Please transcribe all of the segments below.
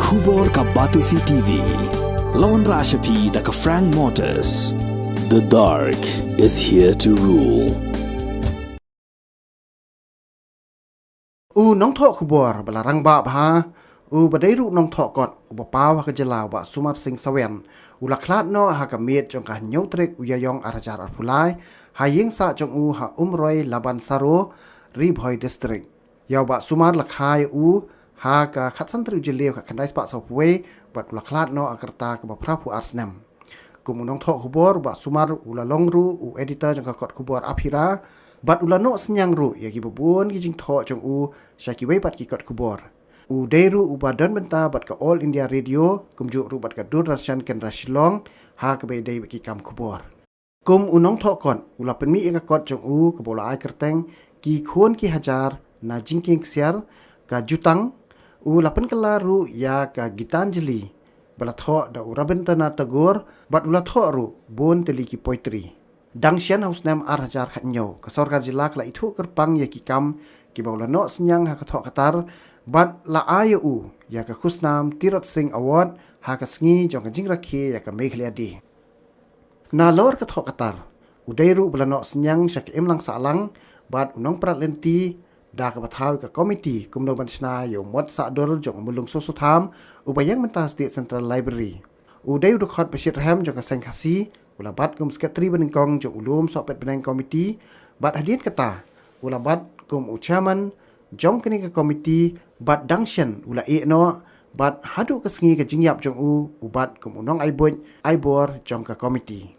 Khubor ka Batisi TV. Lawan Rashapi da ka Frank Motors. The dark is here to rule. Nong thọ khubor balarang ba ha badai ru nong thọ kot ba paw ha kajala ba sumat sing sawen laklat no ha ka miet jong ka nyautrek uyayong arajar arpulai ha yeng sa jong ha umroi laban saro ribhoi district yaw ba sumar lakhai ha ka khatsan tri jelew ka khandai spa sopwe bat laklat no akarta ka ba phrapu arsnam kumunong thọ khubor ba sumar ulalong ru editor jong ka kot khubor aphira bat ulano senyang ru ya ki bubun ki jing tho jong syaki wei bat ki kot kubor deru badan benta bat ka All India Radio kumju ru bat ka Durdarshan Kendra Shillong ha ka be dei ki kam kubor kum unong tho kon ula penmi ka kot jong ka bola ai kerteng ki khon ki hajar na jingking siar ka jutang ula pen kala ru ya ka Gitanjali bala tho da urabentana tagor bat ula tho ru bon teli ki poetry Dangshan House Nam Arhajar Khatnyo ka Sarkar Jila la ithu kerpang ya ki kam ki bawla no senyang ha ka tho katar bat la ayu ya ka khusnam Tirat Singh Award ha ka sngi jong ka jingrakhi ya ka mekhlia di na lor ka tho katar udairu bala no senyang syak emlang salang bat unong prat lenti da ka bathaw ka committee kumno banchna yo mot sa dor jong mulung sosu tham ubayang menta State Central Library udairu khot bashir ham jong ka sengkhasi ulabat kum sekretari benengkong jo ulum sopet beneng komiti bat hadian kata ulabat kum chairman jong kini ke komiti bat dangshan ula no bat hadu ke sengi ke jingyap jong ubat kum unong aibor jong ke komiti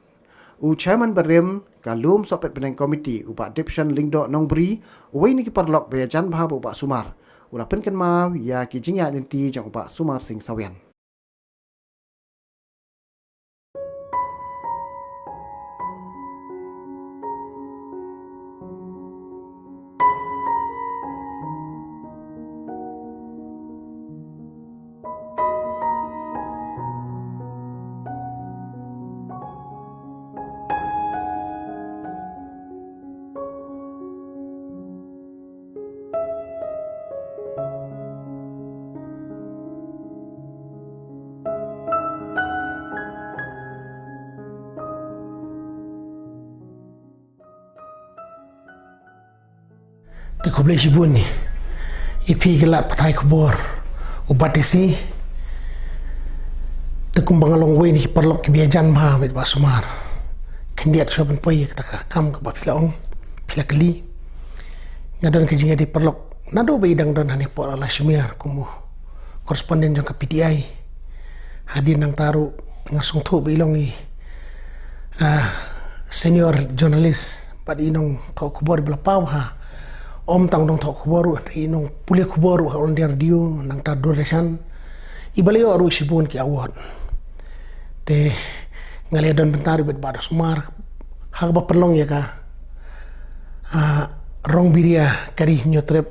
chairman berem kalum sopet beneng komiti ubat dipshan lingdo nongbri uwei ni ki parlok bejan bha ubat sumar ula pen ken mau ya ki jingya ninti jong ubat sumar sing sawian Te kublai shibun ni ipi gelat patai kubor ubatisi te kumbangalong we ni perlok kebiajan ma bet ba sumar kendiat soben poi kata kam ke ba pilaong pilakli ngadon ke jinga di perlok nado be idang don hani por ala shmiar kumu koresponden jong ke PTI hadin nang taru ngasung thu be ilong ni senior journalist pad inong to kubor belapau ha Om tang dong thok khubor inong puli khubor on der dio nang ta Durdarshan ibalio aru sibun ki award te ngale don bentar bet bar sumar hak ba perlong ya ka rong biria kari nyotrep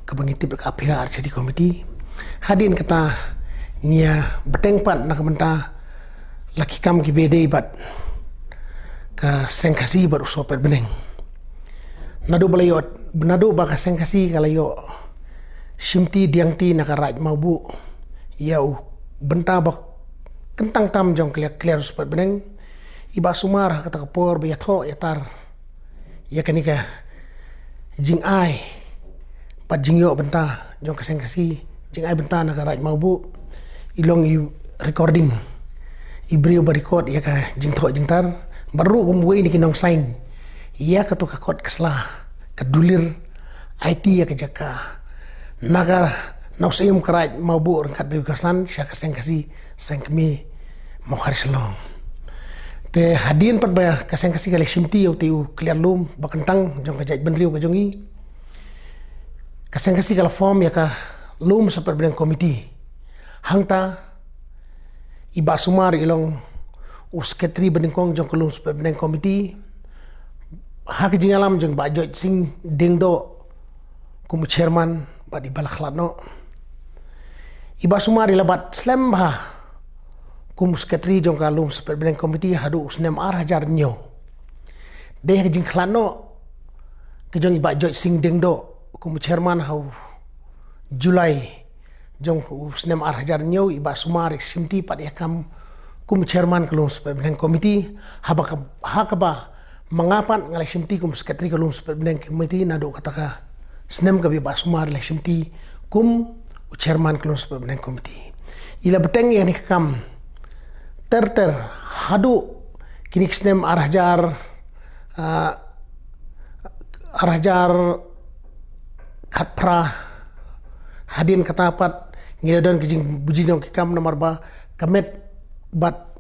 ka bangitip ka aphira archedi committee hadin kata nia beteng pat nak benta laki kam ki bede bat ka sengkasi baru sopet beneng nado balayot benado baka sengkasi kalayo simti diangti nakaraj mabu yau benta bak kentang tam jong clear super beneng iba sumar kata kapor be yatho yatar ya kanika jing ai pat jing yo benta jong sengkasi jing ai benta nakaraj mabu ilong i recording ibrio ba record ya ka jing tho jing tar baru kumwe ni kinong sign ia ketuk kot keslah kedulir IT ya kejaka naga nausim keraj mabu rengkat begasan syak sengkasi sengkmi mau harselong te hadin pat ba kasengkasi kali simti au tiu clear lum bakentang jong kajaj benriu kajongi kasengkasi kala form ya ka lum super beneng komiti hangta iba sumar ilong usketri benengkong jong kelum super beneng komiti hak jingalam jeng Pak Joj Sing Dingdo kumu chairman ba di balakhlano iba sumari labat slembha kumu sekretari jong kalum super beneng komiti hadu usnem Arhajar nyo deh jing khlano ke jong Pak Joj Sing Dingdo kumu chairman hau Julai jong snem arhajar nyau iba sumar simti pat yakam kum chairman kelum superintendent committee hakaba mangapan ngalai simti kum secretary kelum superintendent committee nado kataka snem kabi ba sumar le simti kum chairman kelum superintendent committee ila beteng yang nikam ter hadu kini snem arhajar khatpra hadin katapat ngilodon kijing bujinong kikam nomor ba kamet bat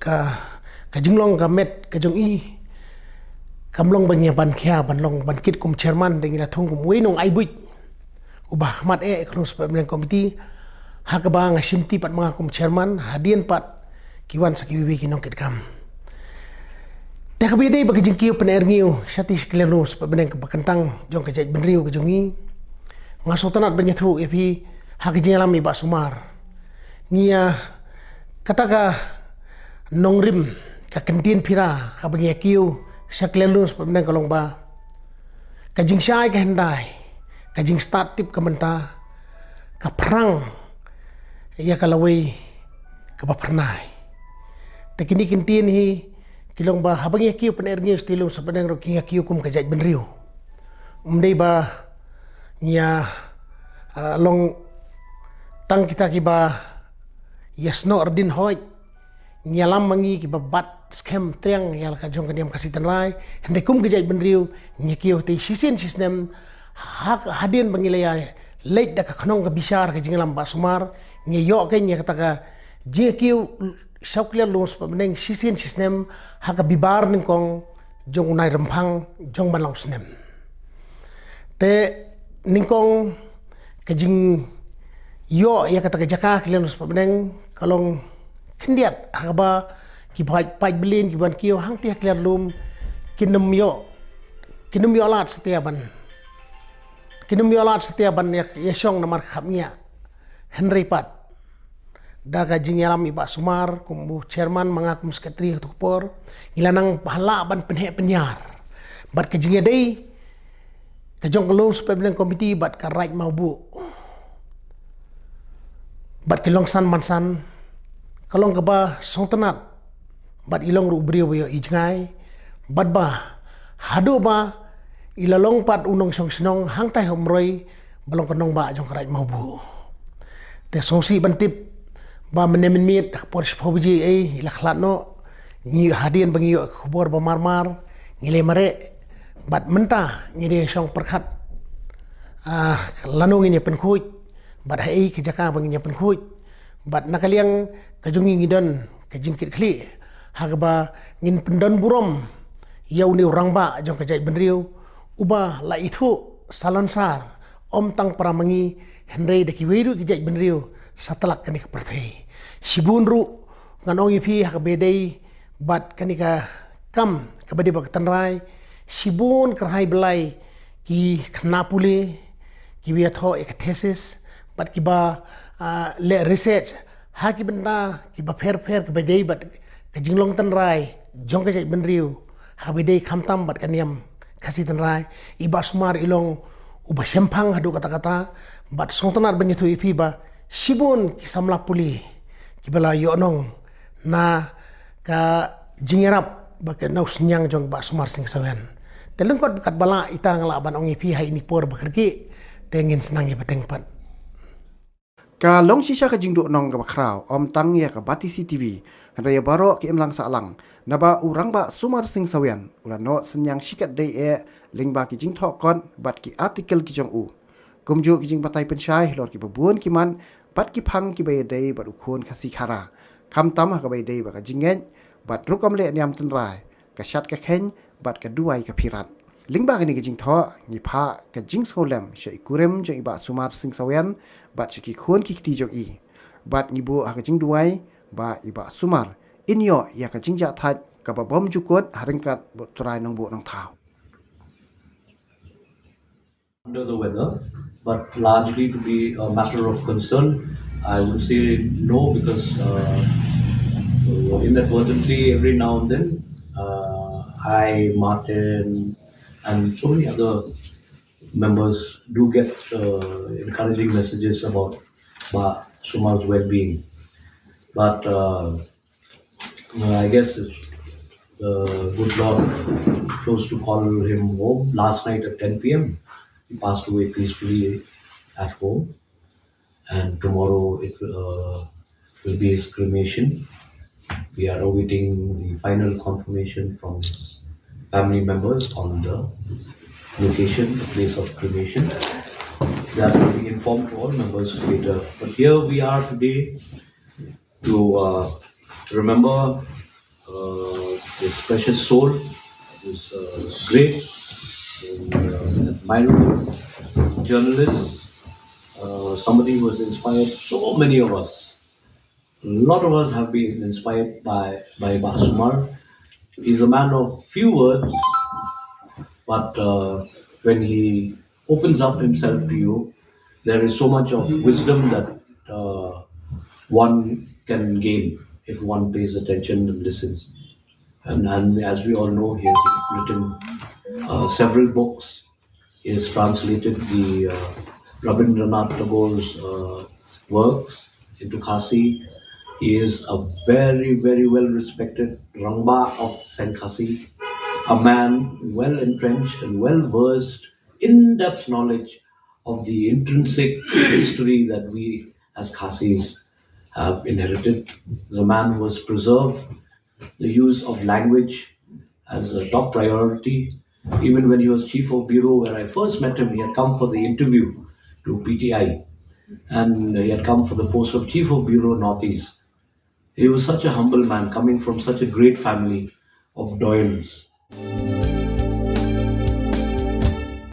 ka jinglong kamet kajong i kamlong banya ban kya banlong ban kit kum chairman dengila thong kum wenong aibuit ubah mat close permanent committee hakaba ngasimti pat mga kum chairman hadin pat kiwan sakiwi kinong kit kam Takbide bagi jengkiu penergiu sati sekeliru sebeneng kebakentang jong kejait benriu kejongi ngasotanat benyathu epi hak jengalami ba sumar nia kataka nongrim ka kentin pira ka benyakiu sekeliru sebeneng kalong ba kajing syai ka hendai kajing start tip kementa ka perang ia kalawai ka bapernai tekini kentin hi kilong ba habang yakiu penergiu stilung sebenang roking yakiu kum kajait benriu umdei ba nia long tang kita kiba yasno ardin hoy nyalam mangi kiba bat scam triang yal ka jong kaniam kasih tenrai hende kum kajait benriu nyakiu te sisin sistem hak hadin bangilaya leit da ka khnong ka bisar ka jinglam ba sumar nyeyo ke nya kataka jekiu Sauklian lulus pemenang sisin sistem haka bibar ningkong jong unai rempang jong banlau snem. Te ningkong kajing yo ya kata kejaka kalian lulus pemenang kalong kendiat haka kibai pai belin kiban kio hang tiak kalian lum kinum yo alat setiaban ya syong namar khamnya Henry Pat daga jingyalam iba sumar kumbu chairman mengakum sekretari tukpor ilanang pahala ban penyar bat ke jingya dei ke jong kelus permanent committee bat ka right mau bu bat ke longsan mansan kalong ke ba songtenat bat ilong ru brio yo ijngai bat ba hado ba ilalong pat unong song sinong hang tai homroi balong kenong ba jong right mau bu te songsi bantip ba menemin por spobuji ila khlatno ni hadian bangi khubor ba marmar ngile mare bat menta ngide song perkhat lanong ini penkhuj bat hai kejaka bangi penkhuj bat nakaliang kajungi ngidon kajingkit khli hagba ngin pendon burom yau ni orang ba jong kajai benriu uba la itu salonsar om tang paramangi hendai de kiwiru kajai benriu satalak kani kepertai sibun ru nganong ipi hak bedai bat kani ka kam kabadi bak tanrai sibun kerhai belai ki knapule ki wiatho ek thesis bat ki ba le research ha ki benda ki ba fer ke bedai bat ka jinglong tanrai jong ka jai benriu ha bedai khamtam bat kaniam khasi tanrai iba sumar ilong uba sempang hadu kata-kata bat songtanar benyitu ipi ba sibun kisamla puli kibala yonong na ka jingerap baka nau senyang jong ba sumar sing sawen telengkot kat bala ita ngala ban ong ipi hai ni por bakerki tengin senang beteng pat ka long sisa ka jingdo nong ka bakrau om tang ya ka bati CTV raya baro ki emlang salang naba urang ba sumar sing sawen ula no senyang sikat dei lingba ki jing thok kon bat ki artikel ki jong u kumju ki jing batai pensyai lor ki babun ki man bat ki phang ki bay dei bat ukhon khasi khara kham tam ka bay dei ba ka jingen bat rukom le niam tin rai ka shat ka khen bat ka duai ka phirat lingba ka ni ki jing tho ni pha ka jing solem shei kurem je ba sumar sing sawen bat ki khon ki ti jong i bat ni bu ka jing duai ba iba sumar inyo ya ka jing ja that ka ba bom jukot haringkat bo trai nong bo nong thau under the weather, but largely to be a matter of concern. I would say no, because inadvertently every now and then I, Martin, and so many other members do get encouraging messages about Sumar's well-being. But I guess it's the good Lord chose to call him home last night at 10 p.m. He passed away peacefully at home, and tomorrow it will be his cremation. We are awaiting the final confirmation from his family members on the location, the place of cremation. That will be informed to all members later. But here we are today to remember this precious soul, this great and admirable journalist, somebody who has inspired so many of us. A lot of us have been inspired by Basumar. He's a man of few words, but when he opens up himself to you, there is so much of wisdom that one can gain if one pays attention and listens. And as we all know, he has written several books. He has translated the Rabindranath Tagore's works into Khasi. He is a very, very well respected Rangba of Saint Khasi, a man well entrenched and well versed, in depth knowledge of the intrinsic history that we as Khasis have inherited. The man who has preserved the use of language as a top priority. Even when he was chief of bureau, where I first met him, he had come for the interview to PTI, and he had come for the post of chief of bureau Northeast. He was such a humble man, coming from such a great family of Doyens.